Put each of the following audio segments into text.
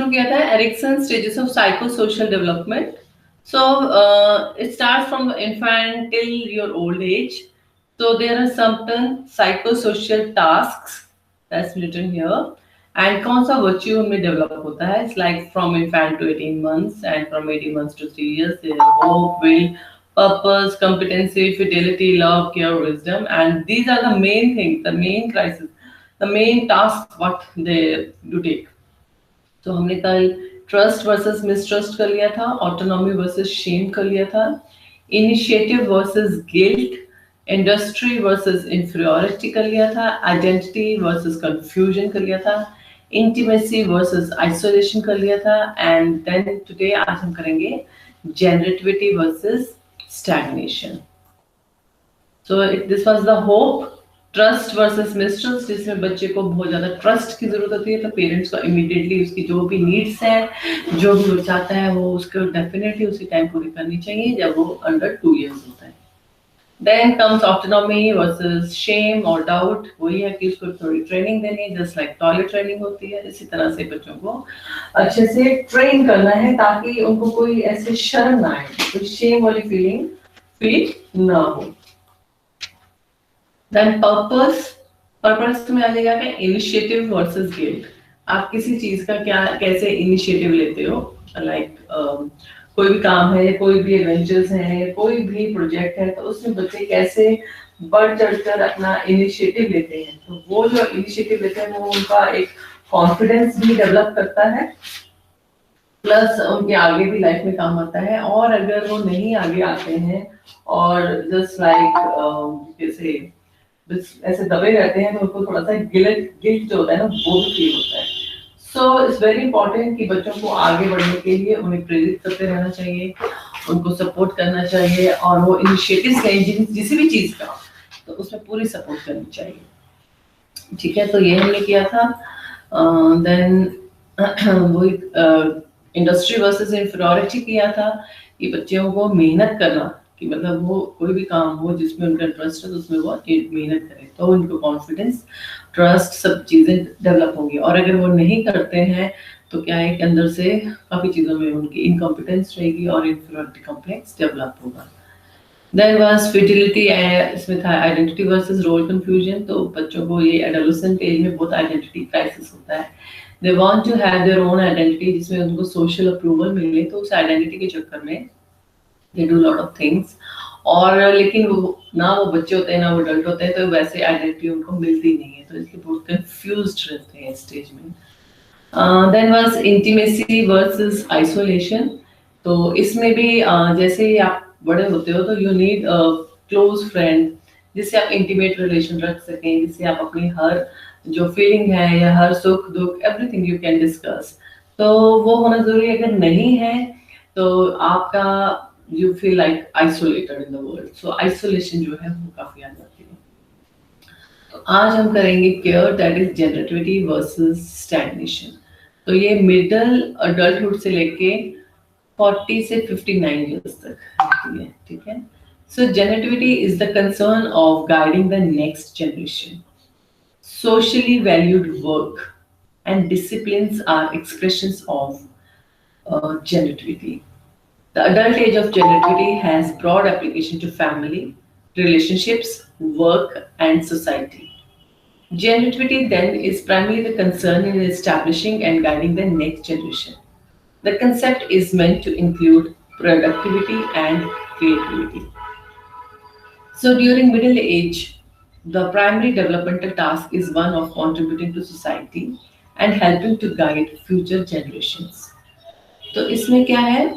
शुरू किया था Erikson stages of psycho social development. So it starts from infant till your old age. So there are certain psychosocial tasks that's written here. And कौन सा virtue में develop होता है? It's like from infant to 18 months and from 18 months to 3 years. There is hope, will, purpose, competency, fidelity, love, care, wisdom. And these are the main things, the main crisis, the main tasks what they do take. तो हमने कल trust versus mistrust कर लिया था, autonomy versus Shem कर लिया था, initiative versus guilt, industry versus inferiority कर लिया था, आइडेंटिटी वर्सेस कंफ्यूजन कर लिया था, इंटीमेसी वर्सेस आइसोलेशन कर लिया था, एंड देन टुडे आज हम करेंगे generativity versus stagnation. So this was the hope. Trust versus mistrust, जिसमें बच्चे को बहुत ज़्यादा ट्रस्ट की ज़रूरत होती है, तो पेरेंट्स को इमीडिएटली उसकी जो भी नीड्स हैं, जो भी वो चाहता है, वो उसको डेफिनेटली उसी टाइम पूरी करनी चाहिए जब वो अंडर 2 years होता है. Then comes autonomy versus shame और डाउट. वही है कि उसको थोड़ी ट्रेनिंग देनी है, जस्ट लाइक टॉयलेट ट्रेनिंग होती है, इसी तरह से बच्चों को अच्छे से ट्रेन करना है ताकि उनको कोई ऐसे शर्म ना आए, कोई शेम वाली फीलिंग फील ना हो. Then पर्पस में आ जाएगा कि इनिशिएटिव वर्सेस गिल्ट. आप किसी चीज का क्या कैसे इनिशिएटिव लेते हो, लाइक कोई भी काम है, कोई भी एडवेंचर्स है, कोई भी प्रोजेक्ट है, तो उसमें बच्चे कैसे बढ़ चढ़कर अपना इनिशिएटिव लेते हैं. तो वो जो इनिशिएटिव लेते हैं वो उनका एक कॉन्फिडेंस भी डेवलप करता है, प्लस उनके आगे भी लाइफ में काम आता है. और अगर वो नहीं आगे आते हैं और जस्ट लाइक जैसे ऐसे दबे रहते हैं, तो उनको थोड़ा सा गिल्ट जो होता है ना, वो भी फील होता है. सो इट्स वेरी इंपॉर्टेंट कि बच्चों को आगे बढ़ने के लिए उन्हें प्रेरित करते रहना चाहिए, उनको सपोर्ट करना चाहिए, और वो इनिशिएटिव्स लें किसी भी चीज का, तो उसमें पूरी सपोर्ट करनी चाहिए. ठीक है, तो ये हमने किया था. देन वो इंडस्ट्री वर्सेस इंफीरियरिटी किया था कि बच्चों को मेहनत करना, कि मतलब वो कोई भी काम हो जिसमें उनका इंटरेस्ट है तो उसमें वो मेहनत करें, तो उनको कॉन्फिडेंस, ट्रस्ट, सब चीज़ें डेवलप होंगी. और अगर वो नहीं करते हैं तो क्या है कि अंदर से काफ़ी चीज़ों में उनकी इनकॉम्पिटेंस रहेगी और इंफीरियरिटी कॉम्प्लेक्स डेवलप होगा. देन वाज फिडिलिटी, इसमें था आइडेंटिटी वर्सेस रोल कंफ्यूजन. तो बच्चों को ये एडोलेसेंट एज में बहुत आइडेंटिटी क्राइसिस होता है. They want to have their own identity जिसमें उनको सोशल अप्रूवल मिले, तो उस आइडेंटिटी के चक्कर में they do lot of things. और लेकिन वो ना वो बच्चे होते हैं ना वो अडल्ट होते हैं, तो वैसे आइडेंटिटी उनको मिलती नहीं है, तो इसलिए बहुत कंफ्यूज्ड रहते हैं स्टेज में. Then was intimacy versus isolation. तो इसमें भी जैसे ही आप बड़े होते हो तो यू नीड क्लोज फ्रेंड जिससे आप इंटीमेट रिलेशन रख सकें, जिससे आप अपनी हर जो फीलिंग है या हर सुख दुख एवरीथिंग यू कैन डिस्कस. तो वो होना जरूरी है. अगर नहीं है तो आपका you feel like isolated in the world. So isolation जो है वो काफी आ जाती है. तो आज हम करेंगे care, that is generativity versus stagnation. तो ये मिडिल अडल्टहुड से लेके 40 से 59 इयर्स तक है. ठीक है. So generativity is the concern of guiding the next generation. Socially valued work and disciplines are expressions of generativity. The adult age of generativity has broad application to family, relationships, work, and society. Generativity then is primarily the concern in establishing and guiding the next generation. The concept is meant to include productivity and creativity. So during middle age, the primary developmental task is one of contributing to society and helping to guide future generations. तो इसमें क्या है?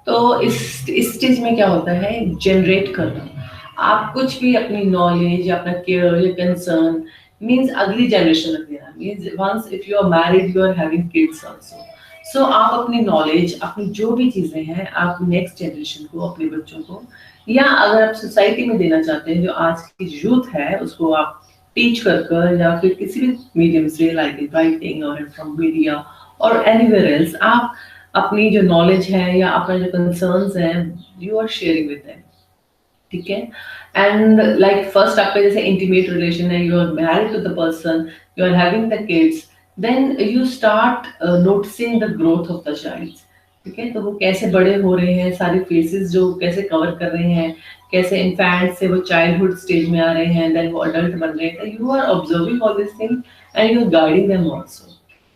तो इस stage में क्या होता है, जनरेट करना. आप कुछ भी अपनी नॉलेज या अपना केयर या कंसर्न मींस अगली जनरेशन रख देना. Means once if you are married you are having kids also. So आप अपनी नॉलेज, अपनी जो भी चीजें हैं, आप नेक्स्ट जनरेशन को, अपने बच्चों को, या अगर आप सोसाइटी में देना चाहते हैं, जो आज की यूथ है उसको आप टीच कर या फिर किसी भी मीडियम से लाइक राइटिंग और फ्रॉम मीडिया और एनीवेयर एल्स, आप अपनी जो नॉलेज है या अपना जो कंसर्न्स हैं you are sharing with them. ठीक है। एंड लाइक फर्स्ट आपका जैसे इंटीमेट रिलेशन है, you are married to the person, you are having the kids, then you start noticing the growth of the child. ठीक है, तो वो कैसे बड़े हो रहे हैं, सारे फेसेस जो कैसे कवर कर रहे हैं, कैसे इन्फेंट से वो चाइल्डहुड स्टेज में आ रहे हैं, देन वो अडल्ट बन रहे हैं, you are observing all this thing and you are guiding them also.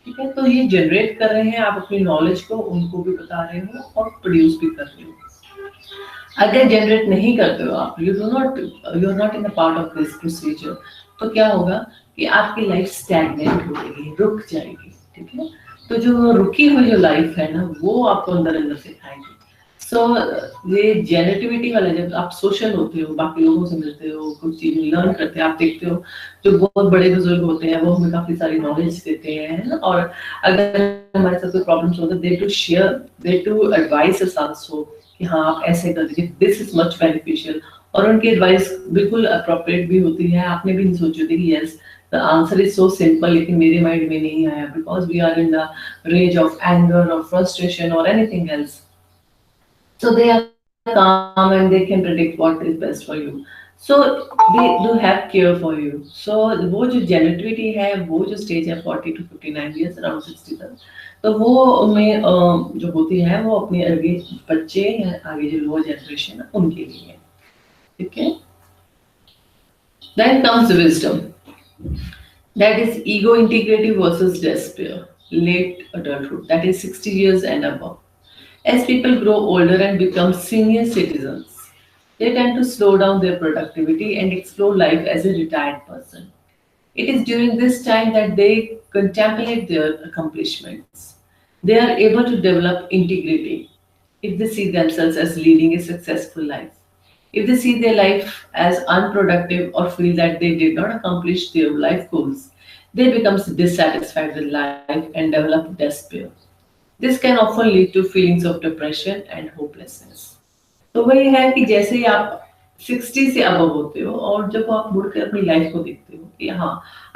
ठीक है, तो ये जनरेट कर रहे हैं आप अपनी नॉलेज को, उनको भी बता रहे हो और प्रोड्यूस भी कर रहे हो। अगर जनरेट नहीं करते हो आप, you are not in the part of this procedure, तो क्या होगा कि आपकी लाइफ स्टैग्नेंट हो जाएगी, रुक जाएगी। ठीक है, तो जो रुकी हुई जो लाइफ है ना, वो आपको अंदर अंदर से खाएगी। सो ये जेनेटिविटी वाला, जब आप सोशल होते हो, बाकी लोगों से मिलते हो, कुछ चीजें लर्न करते हो, आप देखते हो जो बहुत बड़े बुजुर्ग होते हैं वो हमें काफी सारी नॉलेज देते हैं, है ना। और अगर हमारे साथ कोई प्रॉब्लम्स होते हैं, they to share, they to advise us also कि हाँ आप ऐसे कर दीजिए, दिस इज मच बेनिफिशियल। और उनकी एडवाइस बिल्कुल अप्रोप्रिएट भी होती है, आपने भी नहीं सोची होती कि yes the answer is so simple, लेकिन मेरे माइंड में नहीं आया, because we are in the range of anger और फ्रस्ट्रेशन और anything else. So they are calm and they can predict what is best for you. So they do have care for you. So वो जो जेनेटिविटी है, वो जो stage है 40 to 59 years, around 60 तक, तो वो में जो होती है वो अपने आगे बच्चे या आगे जो लोअर जनरेशन है उनके लिए है। ठीक है, then comes wisdom, that is ego integrative versus despair, late adulthood, that is 60 years and above. As people grow older and become senior citizens, they tend to slow down their productivity and explore life as a retired person. It is during this time that they contemplate their accomplishments. They are able to develop integrity if they see themselves as leading a successful life. If they see their life as unproductive or feel that they did not accomplish their life goals, they become dissatisfied with life and develop despair. This can often lead to feelings of depression and hopelessness. तो वही है कि जैसे ही आप 60 से above होते हो और जब आप मुड़कर अपनी लाइफ को देखते हो कि हाँ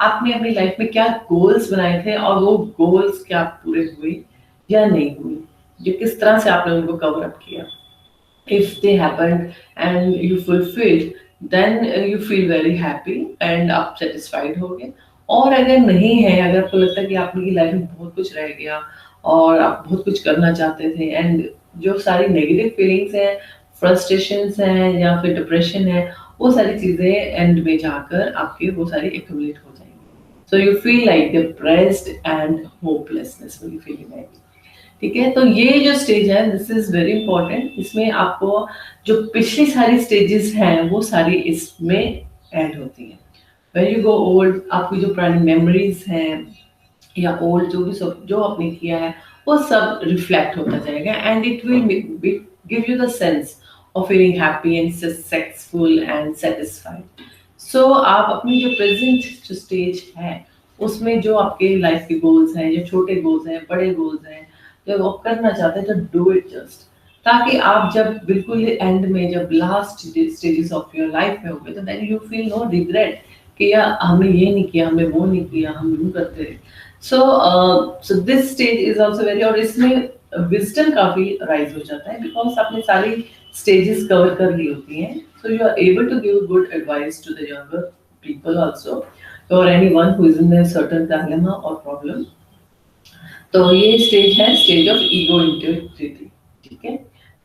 आपने अपनी लाइफ में क्या गोल्स बनाए थे और वो गोल्स क्या पूरे हुए या नहीं हुए, जो किस तरह से आपने उनको कवर अप किया। If they happened and you fulfilled, then you feel very happy and आप satisfied हो गए। और अगर नहीं है, अगर आपको लगता है कि आपकी लाइफ में बहुत कुछ रह गया और आप बहुत कुछ करना चाहते थे, एंड जो सारी नेगेटिव फीलिंग्स हैं, फ्रस्ट्रेशंस हैं या फिर डिप्रेशन है, वो सारी चीजें एंड में जाकर आपके वो सारी एक्यूमुलेट हो जाएंगी। So you feel like depressed and hopelessness when you feel like. ठीक है, तो ये जो स्टेज है दिस इज वेरी इंपॉर्टेंट। इसमें आपको जो पिछली सारी स्टेजेस हैं वो सारी इसमें ऐड होती हैं। व्हेन यू गो ओल्ड, आपकी जो पुरानी मेमोरीज हैं या ओल्ड जो भी सब जो आपने किया है वो सब रिफ्लेक्ट होता जाएगा and it will give you the sense of feeling happy and successful and satisfied. So आप अपनी जो प्रेजेंट जो स्टेज है उसमें जो आपके लाइफ के गोल्स हैं, जो छोटे गोल्स हैं, बड़े गोल्स हैं, जब आप करना चाहते हैं तो डू इट जस्ट, ताकि आप जब बिल्कुल एंड में जब last stages of your life में होंगे तो then you feel no regret कि यार हमने ये नहीं किया, हमने वो नहीं किया, हम यूं करते रहे। So this stage is also very, और इसमें विजडम काफी राइज हो जाता है बिकॉज आपने सारी स्टेजेस कवर कर ली होती हैं। So you are able to give good advice to the younger people also, और anyone who is in a certain dilemma और प्रॉब्लम। तो ये स्टेज है स्टेज ऑफ ईगो इंटीग्रिटी। ठीक है,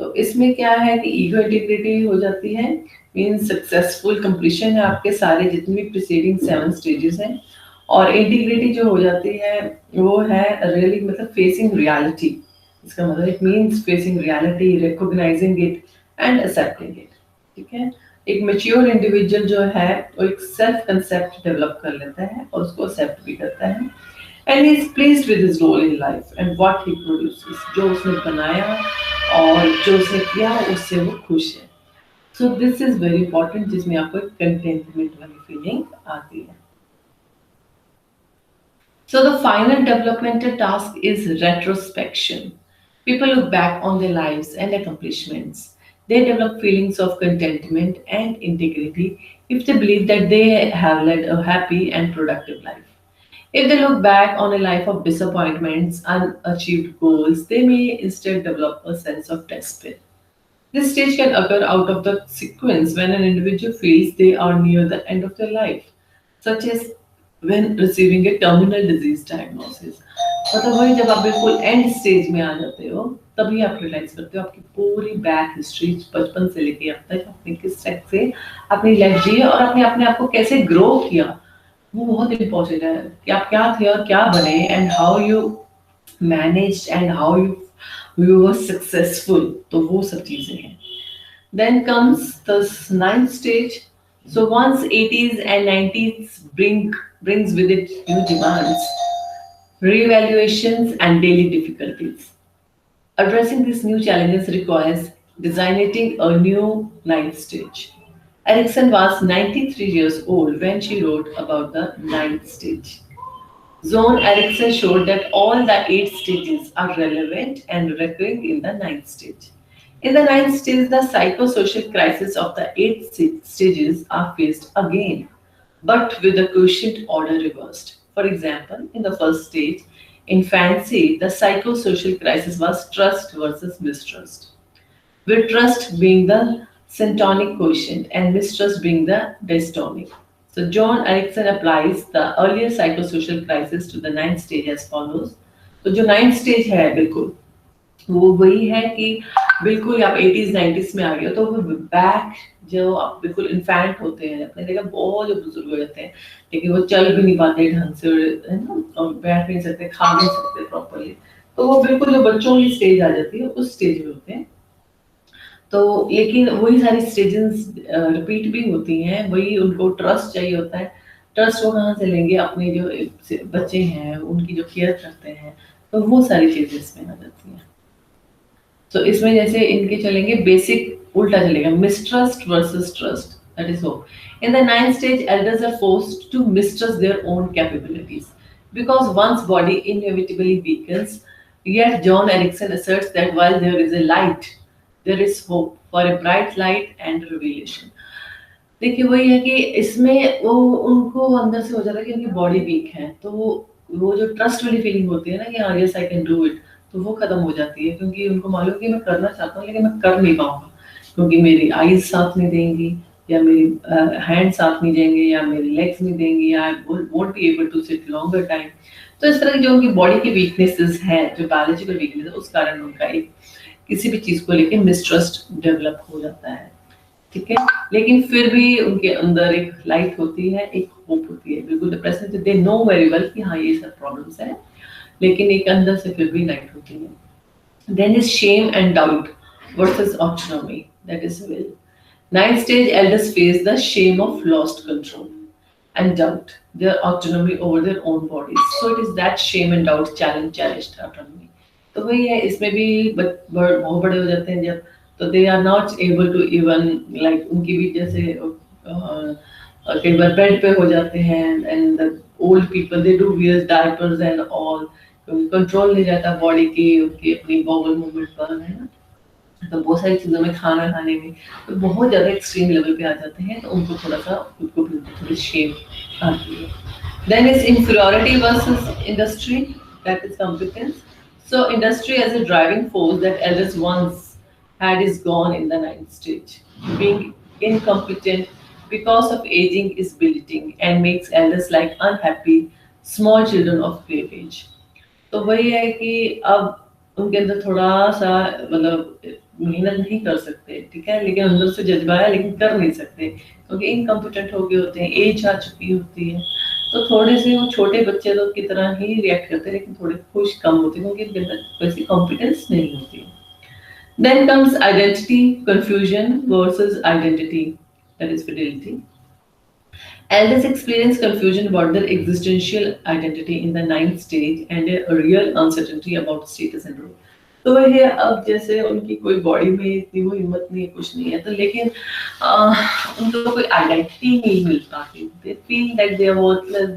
तो इसमें क्या है कि ईगो इंटीग्रिटी हो जाती है मीन सक्सेसफुल कंप्लीशन है आपके सारे जितने भी प्रीसीडिंग 7 स्टेजेस हैं। और इंटीग्रिटी जो हो जाती है वो है रियली मतलब फेसिंग रियलिटी। इसका मतलब it means facing reality, recognising it and accepting it. ठीक है, एक मैच्योर इंडिविजुअल जो है वो एक सेल्फ कंसेप्ट डेवलप कर लेता है और उसको एक्सेप्ट भी करता है and he is pleased with his role in life and what he produces, जो उसने बनाया और जो उसने किया उससे वो खुश है। So this is very important, जिसमें आपको एक contentment वाली feeling आती है। So the final developmental task is retrospection. People look back on their lives and accomplishments. They develop feelings of contentment and integrity if they believe that they have led a happy and productive life. If they look back on a life of disappointments, unachieved goals, they may instead develop a sense of despair. This stage can occur out of the sequence when an individual feels they are near the end of their life, such as when receiving a terminal disease diagnosis. मतलब वही जब आप बिल्कुल and stage में आ जाते हो तभी आप रियलाइज करते हो आपकी पूरी बैक हिस्ट्री बचपन से लेके अब तक आपने किस टाइप से अपनी लाइफ जी है और आपने अपने आप को कैसे ग्रो किया, वो बहुत इंपॉर्टेंट है कि आप क्या थे और क्या बने and how you managed and how you were successful, तो वो सब चीजें हैं. Then comes the ninth stage. So once 80s and 90s brings with it new demands, reevaluations and daily difficulties. Addressing these new challenges requires designating a new ninth stage. Erickson was 93 years old when she wrote about the ninth stage. Zone Erickson showed that all the 8 stages are relevant and recurring in the ninth stage. In the ninth stage, the psychosocial crisis of the 8 stages are faced again, but with the quotient order reversed. For example, in the first stage, infancy, the psychosocial crisis was trust versus mistrust, with trust being the syntonic quotient and mistrust being the dystonic. So John Erickson applies the earlier psychosocial crisis to the ninth stage as follows. तो जो ninth stage है बिल्कुल वो वही है कि बिल्कुल आप 80s 90s में आ गए हो तो वो बैक जो आप बिल्कुल इन्फेंट होते हैं अपने जगह बहुत जो बुजुर्ग हो जाते हैं लेकिन वो चल भी नहीं पाते ढंग से है ना और बैठ नहीं सकते खा नहीं सकते प्रॉपर्ली, तो वो बिल्कुल जो बच्चों की स्टेज आ जाती है उस स्टेज में होते हैं. तो लेकिन वही सारी स्टेजेस रिपीट भी होती हैं, वही उनको ट्रस्ट चाहिए होता है. ट्रस्ट वो कहाँ से लेंगे, अपने जो बच्चे हैं उनकी जो केयर करते हैं, तो वो सारी चीजें इसमें आ जाती हैं. तो इसमें जैसे इनके चलेंगे बेसिक उल्टा चलेगा mistrust versus trust, that is hope. In the ninth stage, elders are forced to mistrust their own capabilities because one's body inevitably weakens. Yet John Erickson asserts that while there is a light, there is hope for a bright light and revelation. देखिए वही है कि इसमें वो उनको अंदर से हो जाता है कि उनकी बॉडी वीक है, तो वो जो ट्रस्ट वाली फीलिंग होती है ना कि हाँ yes I can do it, तो वो खत्म हो जाती है क्योंकि उनको मालूम कि मैं करना चाहता हूँ लेकिन मैं कर नहीं पाऊंगा क्योंकि मेरी आईज साथ नहीं देंगी या मेरी हैंड साथ नहीं देंगे या मेरी लेग्स नहीं देंगी या I won't be able to sit longer time. तो इस तरह की जो उनकी बॉडी की वीकनेसेस हैं, जो बायोलॉजिकल वीकनेस है, उस कारण उनका एक किसी भी चीज को लेके मिसट्रस्ट डेवलप हो जाता है. ठीक है, लेकिन फिर भी उनके अंदर एक लाइट होती है, एक होप होती है. बिल्कुल depression they know very well कि हाँ ये सब प्रॉब्लम्स है, लेकिन एक अंदर से फिर भी लाइट होती है. Then is shame and doubt versus autonomy, that is will. Ninth stage elders face the shame of lost control and doubt their autonomy over their own bodies. So it is that shame and doubt challenged autonomy. तो वही है, इसमें भी बहुत बड़े हो जाते हैं जब, तो they are not able to even like उनकी भी जैसे कई बार बेड पे हो जाते हैं and the old people they do wear diapers and all, क्योंकि कंट्रोल नहीं रहता बॉडी की उनकी अपनी बॉबल मूवमेंट पर, है ना. तो बहुत सारी चीज़ों में खाना खाने में तो बहुत ज़्यादा एक्सट्रीम लेवल पे आ जाते हैं, तो उनको थोड़ा सा खुद को थोड़ी शेम आती है. Then is inferiority versus industry, that is competence. So industry as a driving force that elders once had is gone in the ninth stage. Being incompetent because of aging is belittling and makes elders like unhappy small children of great age. तो वही है कि अब उनके अंदर थोड़ा सा मतलब मेहनत नहीं कर सकते, ठीक है, लेकिन अंदर से जज्बा है लेकिन कर नहीं सकते क्योंकि इनकम्पिटेंट हो गए होते हैं, एज आ चुकी होती है, तो थोड़े से वो छोटे बच्चे लोग की तरह ही रिएक्ट करते हैं लेकिन थोड़े खुश कम होते हैं क्योंकि इनके अंदर वैसी कॉम्पिटेंस नहीं होती. Then comes identity confusion versus identity, that is fidelity. Elders experience confusion about their existential identity in the ninth stage and a real uncertainty about status and role. तो वही है, अब जैसे उनकी कोई बॉडी में इतनी वो हिम्मत नहीं है, कुछ नहीं है, तो लेकिन उनको कोई आइडेंटिटी नहीं मिल पाती. They feel that they are worthless,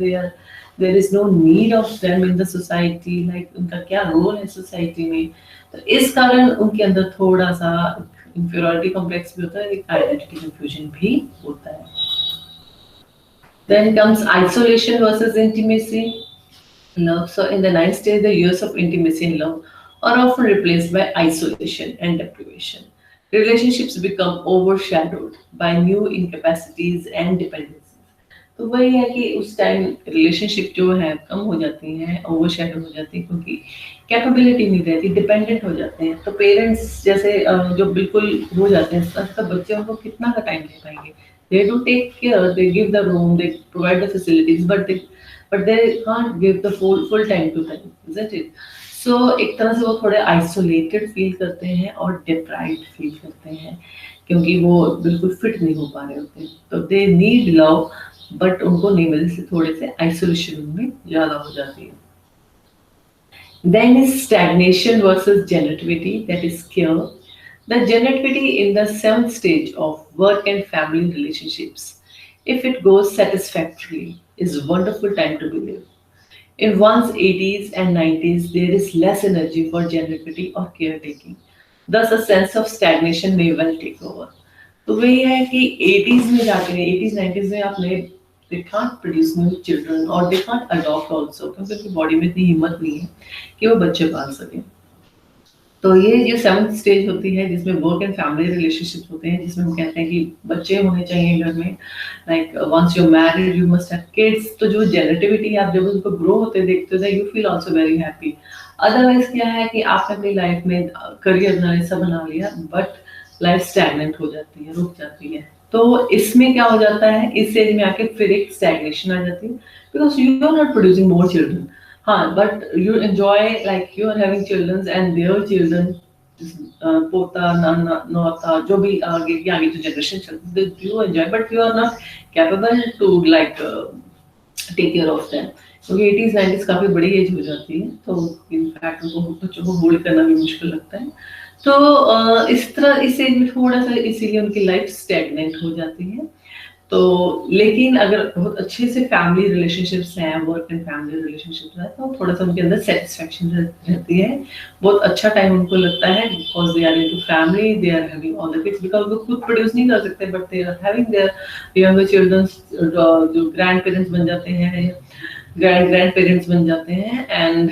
there is no need of them in the society, like उनका क्या रोल है सोसाइटी में, तो इस कारण उनके अंदर थोड़ा सा इंफीरियरिटी कॉम्प्लेक्स भी होता है, एक आइडेंटिटी कंफ्यूजन भी होता है. Then comes isolation versus intimacy, love. So in the ninth stage, the years of intimacy and love are often replaced by isolation and deprivation. relationships become overshadowed by new incapacities and dependencies. तो वही है कि उस time relationship जो है कम हो जाती हैं, ओवरशैडो हो जाती है, क्योंकि कैपेबिलिटी नहीं रहती, डिपेंडेंट हो जाते हैं। तो पेरेंट्स जैसे जो बिल्कुल हो जाते हैं, तब बच्चे उनको कितना का टाइम दे पाएंगे? They do take care, they give the room, they provide the facilities, but they can't give the full time to them, isn't it? So एक तरह से वो थोड़े आइसोलेटेड फील करते हैं और डिप्राइव्ड फील करते हैं, क्योंकि वो बिल्कुल फिट नहीं हो पा रहे होते। तो दे नीड लव, बट उनको नहीं मिले, से थोड़े से आइसोलेशन में ज्यादा हो जाती है। Then is stagnation versus generativity, that is care. The generativity in the seventh stage of work and family relationships, if it goes satisfactorily, is wonderful time to be lived. In one's 80s and 90s, there is less energy for generativity or caretaking. Thus, a sense of stagnation may well take over. तो वही है कि 80s में जाके, 80s 90s में आपने, they can't produce new children or they can't adopt also, क्योंकि उनकी बॉडी में इतनी हिम्मत नहीं है कि वो बच्चे पाल सकें। तो ये जो सेवंथ स्टेज होती है, जिसमें वर्क एंड फैमिली रिलेशनशिप होते हैं, जिसमें हम कहते हैं कि बच्चे होने चाहिए घर में, like once you married you must have kids. तो जो जेनेटिविटी आप जब उनको ग्रो होते देखते हो, you feel also very happy. Otherwise क्या है कि आपने अपनी लाइफ में करियर ऐसा बना लिया, बट लाइफ स्टैग्नेंट हो जाती है, रुक जाती है। तो इसमें क्या हो जाता है, इस एज में आके फिर एक स्टैग्नेशन आ जाती है, because you are not producing more children. हाँ, but you enjoy, like you are having children and their children, पोता नाना नौता जो भी आगे की आगे जो जनरेशन चलती है, you enjoy, but you are not capable to like take care of them, क्योंकि 80s 90s काफी बड़ी एज हो जाती है, तो इनफैक्ट उनको बच्चों को होल्ड करना भी मुश्किल लगता है। तो इस तरह इस एज में थोड़ा सा इसीलिए उनकी लाइफ स्टैग्नेंट हो जाती है। तो लेकिन अगर बहुत अच्छे से फैमिली रिलेशनशिप्स हैं, वर्क एंड फैमिली रिलेशनशिप्स हैं, तो थोड़ा सा उनके अंदर सेटिस्फेक्शन रहती है, बहुत अच्छा टाइम उनको लगता है, because they are into family, they are having all the kids, because वो खुद प्रोड्यूस नहीं कर सकते, but they are having their younger children, जो ग्रैंड पेरेंट्स बन जाते हैं, ग्रैंड पेरेंट्स बन जाते हैं, एंड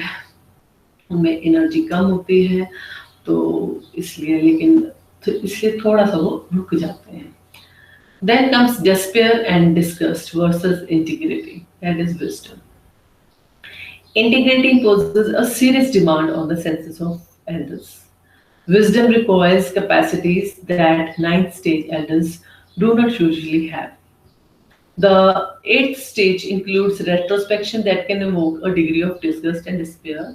उनमें एनर्जी कम होती है, तो इसलिए, लेकिन इसलिए थोड़ा सा वो रुक जाते हैं। Then comes despair and disgust versus integrity, that is wisdom. Integrity poses a serious demand on the senses of elders. Wisdom requires capacities that ninth stage elders do not usually have. The eighth stage includes retrospection that can evoke a degree of disgust and despair.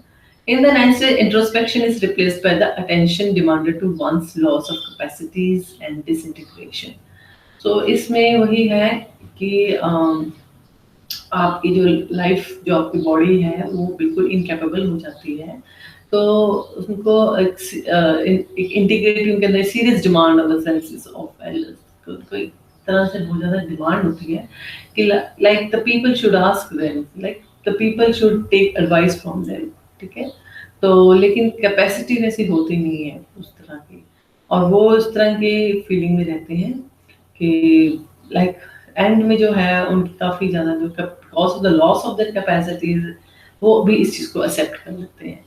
In the ninth stage, introspection is replaced by the attention demanded to one's loss of capacities and disintegration. तो इसमें वही है कि आपकी जो life, जो आपकी body है, वो बिल्कुल इनकैपेबल हो जाती है, तो उनको एक इंटीग्रेट, उनके अंदर serious demand of the senses of elders, तो एक तरह से बहुत ज़्यादा डिमांड होती है कि like the people should ask them, like the people should take advice from them, ठीक है। तो लेकिन कैपेसिटी वैसी होती नहीं है उस तरह की, और वो उस तरह की फीलिंग में रहते हैं कि लाइक एंड में जो है उनकी काफ़ी ज़्यादा जो because of the loss of their capacities, वो भी इस चीज़ को एक्सेप्ट कर लेते हैं।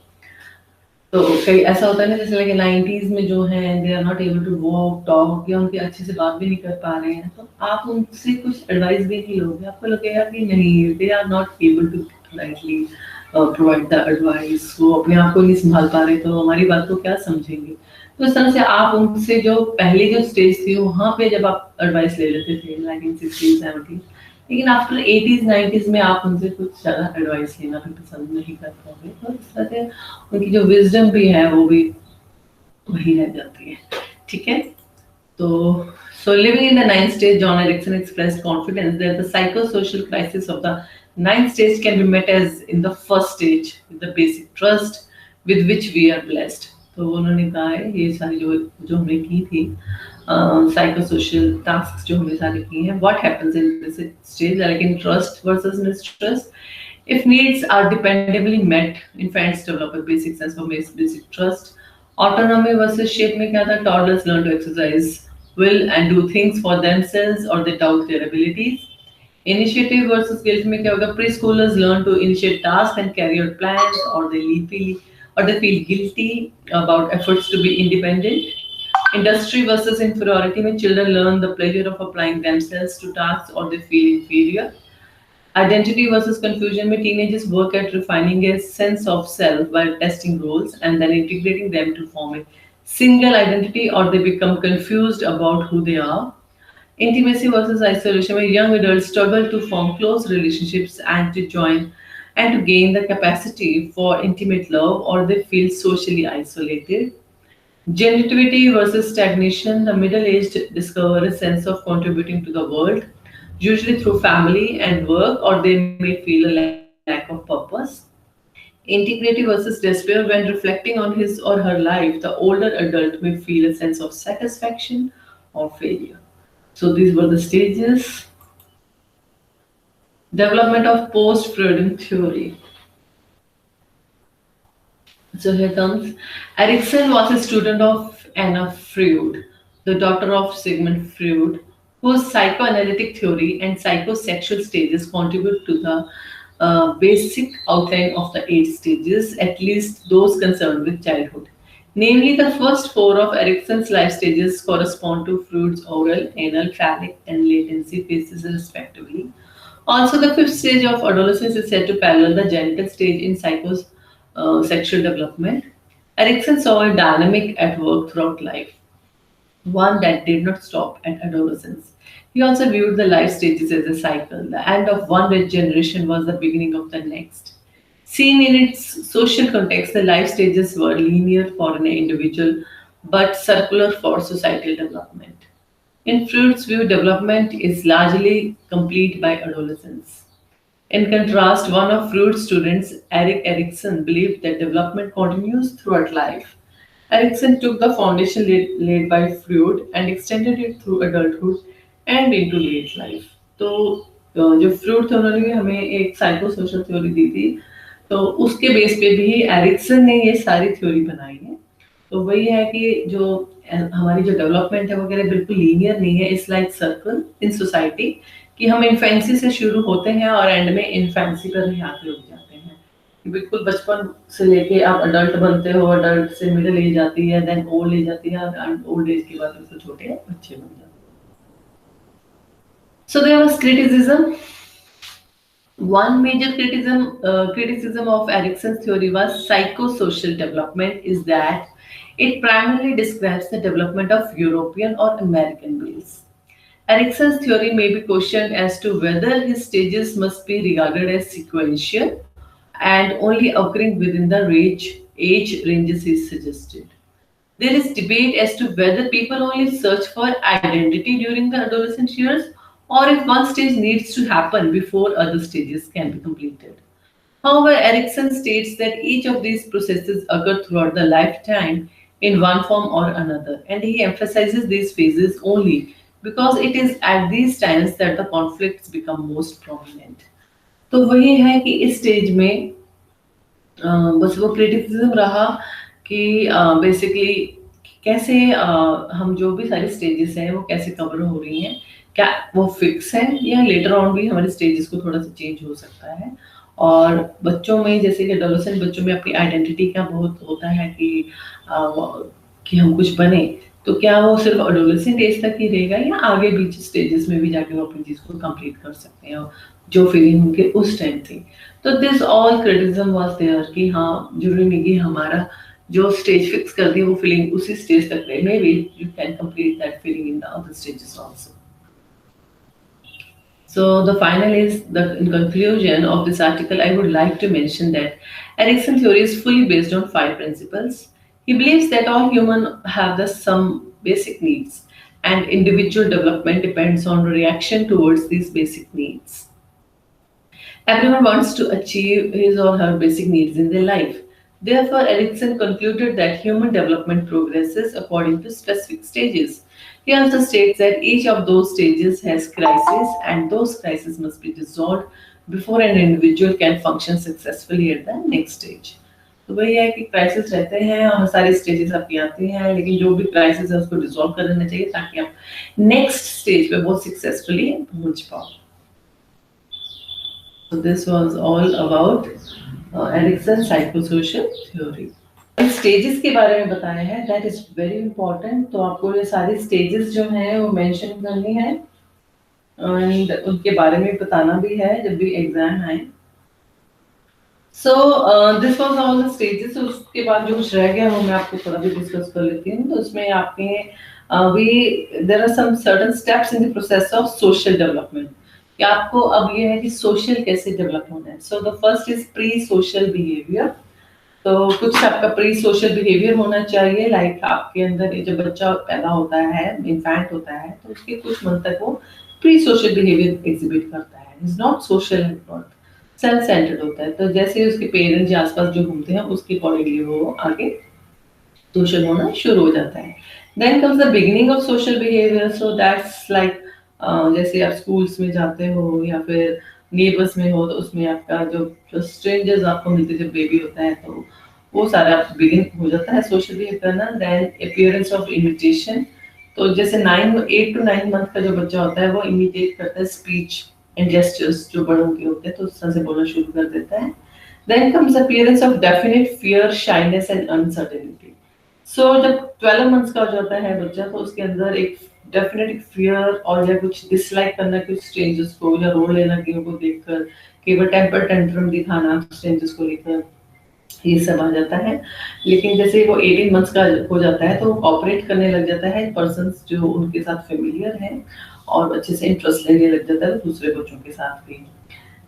तो कई ऐसा होता है ना, जैसे लाइक 90s में जो है they are not able to walk talk, या उनके अच्छे से बात भी नहीं कर पा रहे हैं, तो आप उनसे कुछ एडवाइस भी नहीं लोगे, आपको लगेगा कि नहीं, they are not able to rightly provide the advice, वो अपने आप को नहीं संभाल पा रहे, तो हमारी बात को क्या समझेंगे। तो इस तरह से आप उनसे जो पहले जो स्टेज थी वहाँ पे जब आप एडवाइस ले लेते थे, लाइक इन 60s 70s, लेकिन आफ्टर 80s 90s में आप उनसे कुछ ज़्यादा एडवाइस लेना भी पसंद नहीं कर पाओगे, तो इस तरह से उनकी जो विजडम भी है वो भी वही रह जाती है, ठीक है। तो so living in the ninth stage, John Erickson expressed confidence that the psychosocial crisis of the ninth stage can be met as in the first stage, with the basic trust with which we are blessed. तो उन्होंने कहा है ये सारी जो हमने की थी साइकोसोशल टास्क जो हमने सारे किए हैं, what happens in this stage, like in trust versus mistrust, if needs are dependably met, infants develop a basic sense of basic trust. Autonomy versus shame में क्या था, toddlers learn to exercise will and do things for themselves or they doubt their abilities. Initiative versus guilt में क्या होगा, preschoolers learn to initiate tasks and carry out plans, or they feel guilty about efforts to be independent. Industry versus inferiority में children learn the pleasure of applying themselves to tasks or they feel inferior. Identity versus confusion में teenagers work at refining a sense of self while testing roles and then integrating them to form a single identity or they become confused about who they are. Intimacy versus isolation where young adults struggle to form close relationships and to join and to gain the capacity for intimate love or they feel socially isolated. Generativity versus stagnation. The middle aged discover a sense of contributing to the world, usually through family and work, or they may feel a lack of purpose. Integrity versus despair. When reflecting on his or her life, the older adult may feel a sense of satisfaction or failure. So, these were the stages. Development of post Freudian theory. So here comes. Erikson was a student of Anna Freud, the daughter of Sigmund Freud, whose psychoanalytic theory and psychosexual stages contribute to the basic outline of the eight stages, at least those concerned with childhood. Namely, the first four of Erikson's life stages correspond to Freud's oral, anal, phallic, and latency phases, respectively. Also, the fifth stage of adolescence is said to parallel the genital stage in sexual development. Erikson saw a dynamic at work throughout life, one that did not stop at adolescence. He also viewed the life stages as a cycle. The end of one rich generation was the beginning of the next. Seen in its social context, the life stages were linear for an individual but circular for societal development. In Freud's view, development is largely complete by adolescence. In contrast, one of Freud's students, Erik Erikson, believed that development continues throughout life. Erikson took the foundation laid by Freud and extended it through adulthood and into late life. तो जो Freud थे उन्होंने भी हमें एक psycho social theory दी थी, तो उसके बेस पे भी एरिक्सन ने ये सारी थ्योरी बनाई है. तो वही है कि जो हमारी जो डेवलपमेंट है वगैरह बिल्कुल लीनियर नहीं है. It's like circle in society कि हम इन्फेंसी से शुरू होते हैं और एंड में इन्फेंसी पर ही आके रुक जाते हैं. बिल्कुल बचपन से लेके आप अडल्ट बनते हो, अडल्ट से मिडिल एज आती है, देन ओल्ड एज आती है और ओल्ड एज के बाद उसको छोटे बच्चे बन जाते हैं. So there was criticism. One major criticism of Erikson's theory was psychosocial development is that it primarily describes the development of European or American males. Erikson's theory may be questioned as to whether his stages must be regarded as sequential and only occurring within the age ranges he suggested. There is debate as to whether people only search for identity during the adolescent years or if one stage needs to happen before other stages can be completed. However, Erikson states that each of these processes occur throughout the lifetime in one form or another, and he emphasizes these phases only because it is at these times that the conflicts become most prominent. तो वही है कि इस stage में बस वो criticism रहा कि बेसिकली कैसे हम जो भी सारी स्टेजेस हैं वो कैसे कवर हो रही हैं, क्या वो फिक्स है या लेटर ऑन भी हमारे स्टेजेस को थोड़ा सा चेंज हो सकता है. और बच्चों में जैसे कि एडोलेसेंट बच्चों में अपनी आइडेंटिटी का बहुत होता है कि हम कुछ बने, तो क्या वो सिर्फ एडोलेसेंट एज तक ही रहेगा या आगे बीच स्टेजेस में भी जाके वो अपनी चीज को कंप्लीट कर सकते हैं जो फीलिंग उनके उस टाइम थी. तो this all criticism was there कि हाँ जरूरी नहीं कि हमारा जो स्टेज फिक्स कर दी वो फीलिंग उसी स्टेज तक रहे. May be you can complete that feeling in the other stages also. So the final is in conclusion of this article, I would like to mention that Erikson theory is fully based on 5 principles. He believes that all humans have some basic needs, and individual development depends on reaction towards these basic needs. Everyone wants to achieve his or her basic needs in their life. Therefore, Erikson concluded that human development progresses according to specific stages. He also states that each of those stages has crises and those crises must be resolved before an individual can function successfully at the next stage. तो वही है कि crisis रहते हैं और सारे stages आपकी आती हैं, लेकिन जो भी क्राइसिस है उसको रिजॉल्व कर देना चाहिए ताकि आप नेक्स्ट स्टेज पे बहुत सक्सेसफुली पहुंच पाओ. So this was all about Erikson's psychosocial theory. Stages के बारे में बताया है, दैट इज वेरी इंपॉर्टेंट। तो आपको ये सारी स्टेजेस जो हैं वो मेंशन करनी है एंड उनके बारे में बताना भी है जब भी एग्जाम आए। सो this was all the stages. उसके बाद जो कुछ रह गया वो मैं आपको थोड़ा भी डिस्कस कर लेती हूँ। तो उसमें आपके we there are some certain steps in the process of social development, कि आपको अब ये है कि सोशल कैसे डेवलप होना है। So the first is pre social behaviour. तो कुछ आपका प्री सोशल बिहेवियर होना चाहिए, लाइक आपके अंदर जब बच्चा पैदा होता है, इन्फेंट होता है, तो उसके कुछ मंथ तक वो प्री सोशल बिहेवियर एग्जिबिट करता है, is not social, not self centred होता है। तो जैसे ही उसके पेरेंट्स या आसपास जो घूमते हैं उसके अकॉर्डिंगली वो आगे सोशल होना शुरू हो जाता है। Then comes the beginning of social behaviour. So that's like जैसे आप स्कूल्स में जाते हो या फिर नेबर्स में हो, तो उसमें आपका जो स्ट्रेंजर्स आपको मिलते जब बेबी होता है, तो वो सारा बिगिन हो जाता है सोशल बिहेव करना। Then appearance of imitation. तो जैसे 8 to 9 मंथ का जो बच्चा होता है वो इमिटेट करता है स्पीच एंड जेस्चर्स जो बड़ों के होते हैं, तो उस तरह से बोलना शुरू कर देता है। Then comes appearance of definite fear, shyness and uncertainty. So जब 12 मंथ्स का हो जाता है बच्चा, तो उसके अंदर एक डेफिनेट फियर और या कुछ डिसलाइक करना कुछ स्ट्रेंजर्स को, या रोल लेना किसी को देखकर, केवल टेम्पर टेंट्रम दिखाना स्ट्रेंजर्स को लेकर, ये सब आ जाता है। लेकिन जैसे वो 18 मंथ्स का हो जाता है तो वो ऑपरेट करने लग जाता है पर्सन जो उनके साथ फेमिलियर है, और अच्छे से इंटरेस्ट लेने लग जाता है दूसरे बच्चों के साथ भी।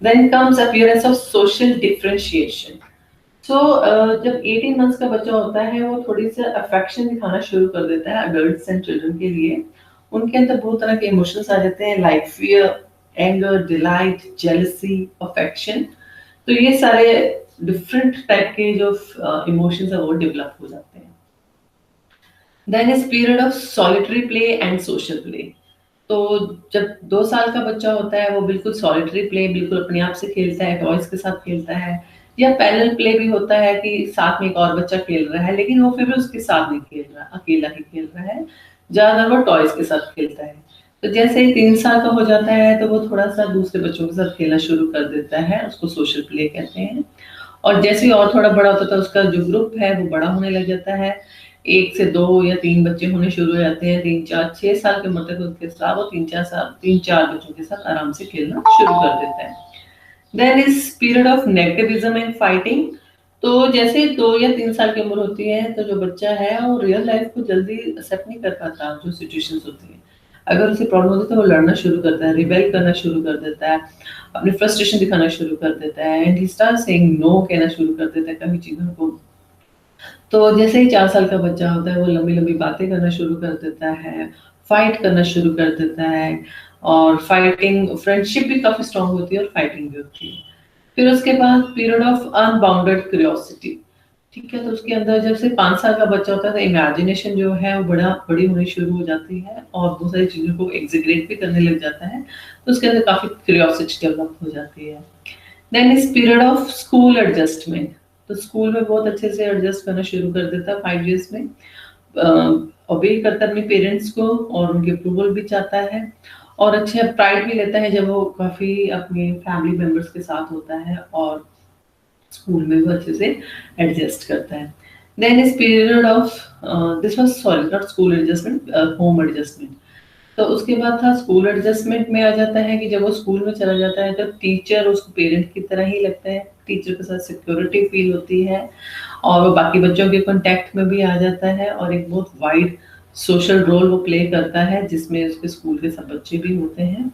Then comes appearance of social differentiation. So जब 18 मंथ्स का बच्चा होता है वो थोड़ी सी अफेक्शन दिखाना शुरू कर देता है अडल्ट्स एंड चिल्ड्रन के लिए। उनके अंदर बहुत तरह के इमोशंस आ जाते हैं, like fear, anger, delight, jealousy, affection. तो ये सारे डिफरेंट टाइप के जो इमोशंस है वो डेवलप हो जाते हैं। Then is period of solitary play and social play. तो जब 2 साल का बच्चा होता है वो बिल्कुल सॉलिटरी प्ले, बिल्कुल अपने आप से खेलता है, टॉयज के साथ खेलता है, या पैरेलल प्ले भी होता है कि साथ में एक और बच्चा खेल रहा है, लेकिन वो फिर भी उसके साथ नहीं खेल रहा, अकेला ही खेल रहा है, ज्यादातर वो टॉयज के साथ खेलता है। तो जैसे ही 3 साल का हो जाता है तो वो थोड़ा सा दूसरे बच्चों के साथ खेलना शुरू कर देता है, उसको सोशल प्ले कहते हैं। और जैसे ही और थोड़ा बड़ा होता है उसका जो ग्रुप है वो बड़ा होने लग जाता है, 1 से 2 या 3 बच्चे होने शुरू हो जाते हैं, 3, 4, 6 साल के मतलब उसके साथ वो 3, 4 साल 3, 4 बच्चों के साथ आराम से खेलना शुरू कर देता है। Then is period of negativism and fighting. तो जैसे 2 या 3 साल की उम्र होती है तो जो बच्चा है वो रियल लाइफ को जल्दी एक्सेप्ट नहीं कर पाता, जो सिचुएशंस होती है अगर उसे प्रॉब्लम होती है तो वो लड़ना शुरू करता है, रिबेल करना शुरू कर देता है, अपनी फ्रस्ट्रेशन दिखाना शुरू कर देता है, and he start saying no कहना शुरू कर देता है कभी चीजों को। तो जैसे ही 4 साल का बच्चा होता है वो लंबी लंबी बातें करना शुरू कर देता है, फाइट करना शुरू कर देता है, और फाइटिंग फ्रेंडशिप भी काफी स्ट्रांग होती है और फाइटिंग भी होती है। फिर उसके बाद पीरियड ऑफ अनबाउंडेड क्यूरियोसिटी। ठीक है, तो उसके अंदर जब से 5 साल का बच्चा होता है तो इमेजिनेशन जो है वो बड़ी होनी शुरू हो जाती है और बहुत सारी चीजों को एग्जीक्यूट भी करने लग जाता है, तो उसके अंदर काफी क्यूरियोसिटी डेवलप हो जाती है। Then is period of school adjustment. तो स्कूल में बहुत अच्छे से एडजस्ट करना शुरू कर देता है 5 years में, ओबे करता है अपने पेरेंट्स को और उनकी अप्रूवल भी चाहता है, और अच्छे प्राइड भी लेता है जब वो काफी अपने फैमिली मेंबर्स के साथ होता है और स्कूल में भी अच्छे से एडजस्ट करता है। Then is period of this was sorry not school adjustment, home adjustment. तो उसके बाद था स्कूल एडजस्टमेंट में आ जाता है कि जब वो स्कूल में चला जाता है तो टीचर उसको पेरेंट की तरह ही लगता है, टीचर के साथ सिक्योरिटी फील होती है और वो बाकी बच्चों के कांटेक्ट में भी आ जाता है, और एक बहुत वाइड सोशल रोल वो प्ले करता है जिसमें उसके स्कूल के सब बच्चे भी होते हैं,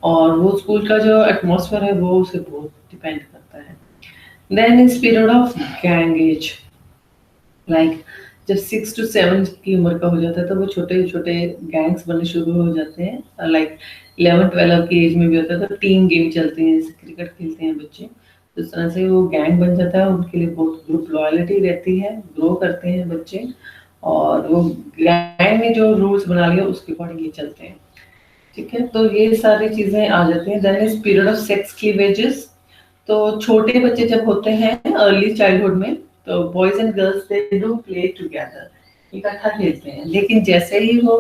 और वो स्कूल का जो एटमॉस्फेयर है वो उसे बहुत डिपेंड करता है। Then is period of gang age, like जब 6 to 7 की उम्र का हो जाता है तो वो छोटे छोटे गैंग्स बनने शुरू हो जाते हैं, लाइक 11-12 की एज में भी होता है तो टीम गेम चलते हैं, जैसे क्रिकेट खेलते हैं बच्चे, तो इस तरह से वो गैंग बन जाता है, उनके लिए बहुत ग्रुप लॉयलिटी रहती है, ग्रो करते हैं बच्चे, और वो गैंग ने जो रूल्स बना लिया उसके अकॉर्डिंग ये चलते हैं। ठीक है, तो ये सारी चीजें आ जाती हैं। Then is period of sex cleavages. तो छोटे बच्चे जब होते हैं अर्ली चाइल्डहुड में, तो boys and girls they do play together, इकट्ठा खेलते हैं, लेकिन जैसे ही वो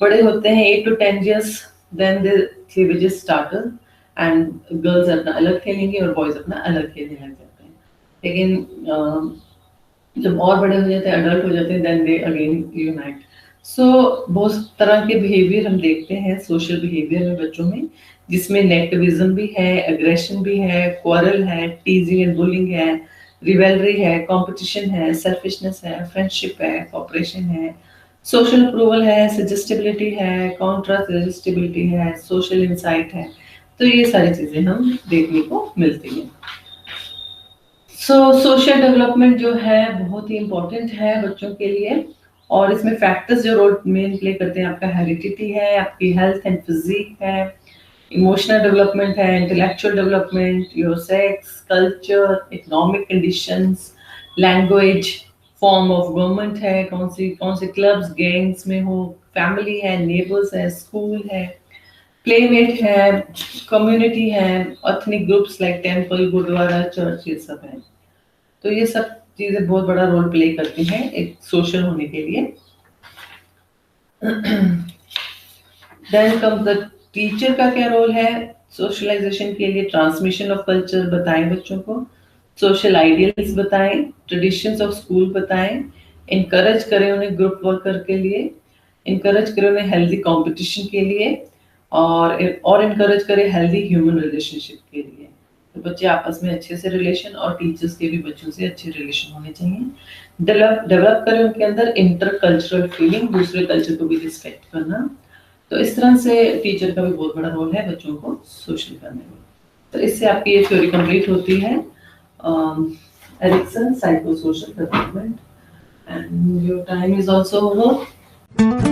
बड़े होते हैं 8 to 10 years, then the cleavages start, and girls अपना अलग खेलेंगे और बॉयज अपना अलग खेलने लग जाते हैं। लेकिन जब और बड़े हो जाते हैं, एडल्ट हो जाते हैं, देन दे अगेन यूनाइट। सो बहुत तरह के बिहेवियर हम देखते हैं सोशल बिहेवियर में बच्चों में, जिसमें नेगेटिविज्म भी है, एग्रेशन भी है, क्वारल है, टीजिंग एंड बुलिंग है, रिवेलरी है, कंपटीशन है, सेल्फिशनेस है, फ्रेंडशिप है, कॉपरेशन है, सोशल अप्रूवल है, सजेस्टिबिलिटी है, कॉन्ट्रा सजेस्टिबिलिटी है, सोशल इंसाइट है। तो ये सारी चीजें हम देखने को मिलती हैं। सोशल डेवलपमेंट जो है बहुत ही इम्पोर्टेंट है बच्चों के लिए, और इसमें फैक्टर्स जो रोल मेन प्ले करते हैं, आपका हेरिडिटी है, आपकी हेल्थ एंड फिजिक है, इमोशनल डेवलपमेंट है, intellectual development, your sex, culture, economic conditions, language, form of government है, कौन से क्लब्स गैंग्स में हो, फैमिली है, नेबर्स है, स्कूल है, प्लेमेट है, कम्युनिटी है, ethnic groups like temple, gurdwara, church, ये सब है। तो ये सब चीजें बहुत बड़ा रोल प्ले करती हैं एक सोशल होने के लिए। देन कम्स द टीचर का क्या रोल है सोशलाइजेशन के लिए? ट्रांसमिशन ऑफ कल्चर बताएं बच्चों को, सोशल आइडियल्स बताएं, ट्रेडिशंस ऑफ स्कूल बताएं, इनकरेज करें उन्हें ग्रुप वर्क के लिए, इनकरेज करें उन्हें हेल्दी कंपटीशन के लिए, और इनकरेज करें हेल्दी ह्यूमन रिलेशनशिप के लिए। तो बच्चे आपस में अच्छे से रिलेशन, और टीचर्स के भी बच्चों से अच्छे रिलेशन होने चाहिए। डेवलप करें उनके अंदर इंटर कल्चरल फीलिंग, दूसरे कल्चर को भी रिस्पेक्ट करना। तो इस तरह से टीचर का भी बहुत बड़ा रोल है बच्चों को सोशल करने में। तो इससे आपकी ये थ्योरी कंप्लीट होती है, Erikson psycho social development, and your time is also over.